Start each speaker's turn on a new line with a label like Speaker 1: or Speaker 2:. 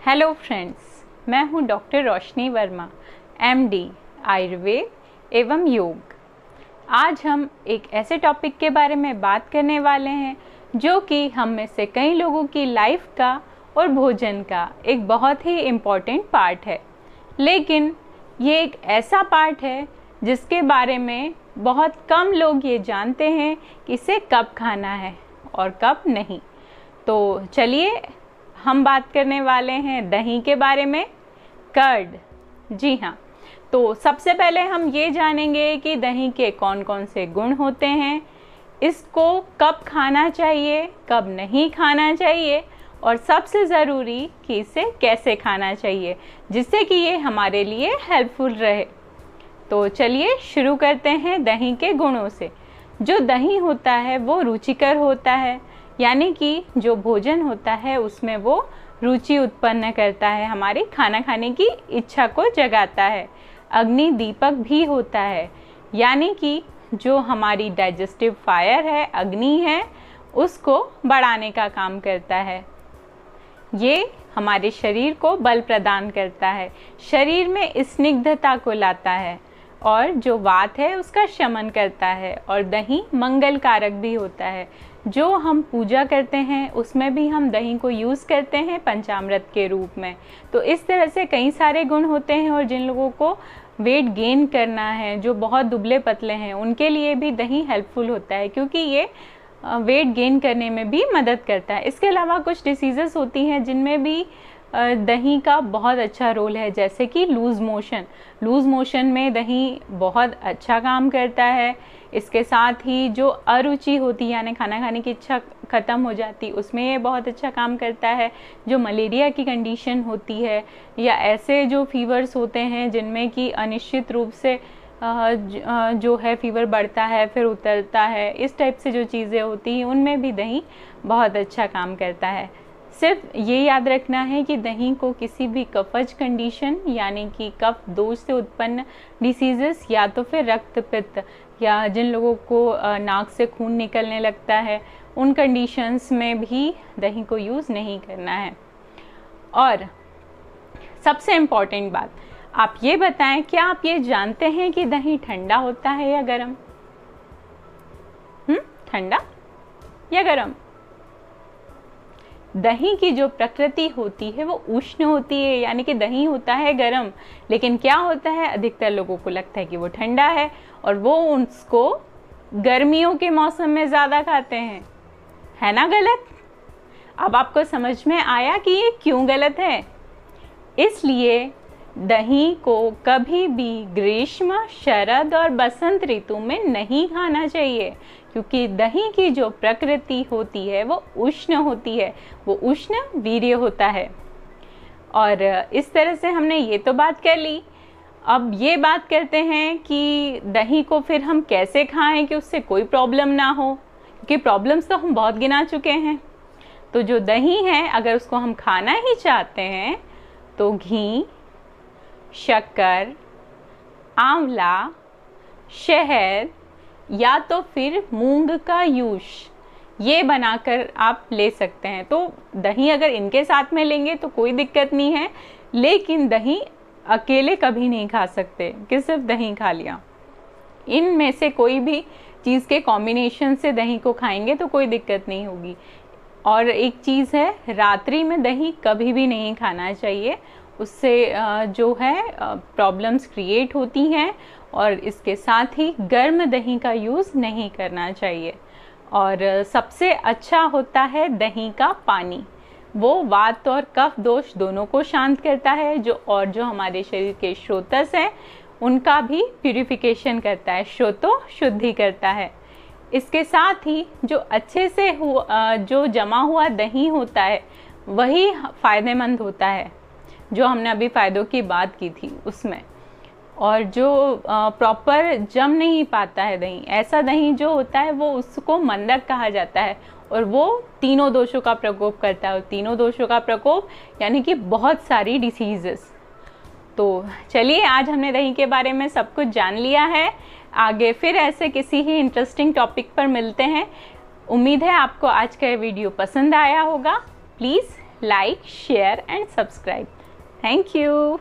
Speaker 1: Hello friends, मैं हूं doctor रोशनी Verma, MD Ayurveda एवं योग। आज हम एक ऐसे टॉपिक के बारे में बात करने वाले हैं जो कि हम में से कई लोगों की लाइफ का और भोजन का एक बहुत ही इम्पॉर्टेंट पार्ट है। लेकिन ये एक ऐसा पार्ट है जिसके बारे में बहुत कम लोग ये जानते हैं कि इसे कब खाना है और कब नहीं। तो चलिए हम बात करने वाले हैं दही के बारे में, कर्ड। जी हाँ, तो सबसे पहले हम ये जानेंगे कि दही के कौन कौन से गुण होते हैं, इसको कब खाना चाहिए, कब नहीं खाना चाहिए, और सबसे ज़रूरी कि इसे कैसे खाना चाहिए जिससे कि ये हमारे लिए हेल्पफुल रहे। तो चलिए शुरू करते हैं दही के गुणों से। जो दही होता है वो रुचिकर होता है, यानी कि जो भोजन होता है उसमें वो रुचि उत्पन्न करता है, हमारी खाना खाने की इच्छा को जगाता है। अग्नि दीपक भी होता है, यानी कि जो हमारी डाइजेस्टिव फायर है, अग्नि है, उसको बढ़ाने का काम करता है। ये हमारे शरीर को बल प्रदान करता है, शरीर में स्निग्धता को लाता है और जो वात है उसका शमन करता है। और दही मंगल कारक भी होता है। जो हम पूजा करते हैं उसमें भी हम दही को यूज़ करते हैं पंचामृत के रूप में। तो इस तरह से कई सारे गुण होते हैं। और जिन लोगों को वेट गेन करना है, जो बहुत दुबले पतले हैं, उनके लिए भी दही हेल्पफुल होता है क्योंकि ये वेट गेन करने में भी मदद करता है। इसके अलावा कुछ डिसीज़ेस होती हैं जिनमें भी दही का बहुत अच्छा रोल है, जैसे कि लूज़ मोशन में दही बहुत अच्छा काम करता है। इसके साथ ही जो अरुचि होती है, यानी खाना खाने की इच्छा ख़त्म हो जाती, उसमें ये बहुत अच्छा काम करता है। जो मलेरिया की कंडीशन होती है या ऐसे जो फीवर्स होते हैं जिनमें कि अनिश्चित रूप से जो है फीवर बढ़ता है फिर उतरता है, इस टाइप से जो चीज़ें होती हैं उनमें भी दही बहुत अच्छा काम करता है। सिर्फ ये याद रखना है कि दही को किसी भी कफज कंडीशन, यानी कि कफ दोष से उत्पन्न डिसीजेस या तो फिर रक्त पित्त, या जिन लोगों को नाक से खून निकलने लगता है, उन कंडीशंस में भी दही को यूज़ नहीं करना है। और सबसे इम्पॉर्टेंट बात, आप ये बताएं, क्या आप ये जानते हैं कि दही ठंडा होता है या गर्म? ठंडा या गर्म? दही की जो प्रकृति होती है वो उष्ण होती है, यानी कि दही होता है गर्म। लेकिन क्या होता है, अधिकतर लोगों को लगता है कि वो ठंडा है और वो उसको गर्मियों के मौसम में ज़्यादा खाते हैं, है ना गलत? अब आपको समझ में आया कि ये क्यों गलत है। इसलिए दही को कभी भी ग्रीष्म, शरद और बसंत ऋतु में नहीं खाना चाहिए, क्योंकि दही की जो प्रकृति होती है वो उष्ण होती है, वो उष्ण वीर्य होता है। और इस तरह से हमने ये तो बात कर ली। अब ये बात करते हैं कि दही को फिर हम कैसे खाएं कि उससे कोई प्रॉब्लम ना हो, क्योंकि प्रॉब्लम्स तो हम बहुत गिना चुके हैं। तो जो दही है, अगर उसको हम खाना ही चाहते हैं तो घी, शक्कर, आंवला, शहद या तो फिर मूंग का यूश, ये बनाकर आप ले सकते हैं। तो दही अगर इनके साथ में लेंगे तो कोई दिक्कत नहीं है, लेकिन दही अकेले कभी नहीं खा सकते कि सिर्फ दही खा लिया। इनमें से कोई भी चीज़ के कॉम्बिनेशन से दही को खाएंगे तो कोई दिक्कत नहीं होगी। और एक चीज़ है, रात्रि में दही कभी भी नहीं खाना चाहिए, उससे जो है प्रॉब्लम्स क्रिएट होती हैं। और इसके साथ ही गर्म दही का यूज़ नहीं करना चाहिए। और सबसे अच्छा होता है दही का पानी, वो वात और कफ दोष दोनों को शांत करता है। जो हमारे शरीर के श्रोतस हैं उनका भी प्यूरिफिकेशन करता है, श्रोतो शुद्धि करता है। इसके साथ ही जो अच्छे से जो जमा हुआ दही होता है वही फ़ायदेमंद होता है, जो हमने अभी फ़ायदों की बात की थी उसमें। और जो प्रॉपर जम नहीं पाता है दही, ऐसा दही जो होता है वो उसको मंदक कहा जाता है, और वो तीनों दोषों का प्रकोप करता है। और तीनों दोषों का प्रकोप यानी कि बहुत सारी डिसीजेस। तो चलिए, आज हमने दही के बारे में सब कुछ जान लिया है। आगे फिर ऐसे किसी ही इंटरेस्टिंग टॉपिक पर मिलते हैं। उम्मीद है आपको आज का वीडियो पसंद आया होगा। Please like, share and subscribe. Thank you.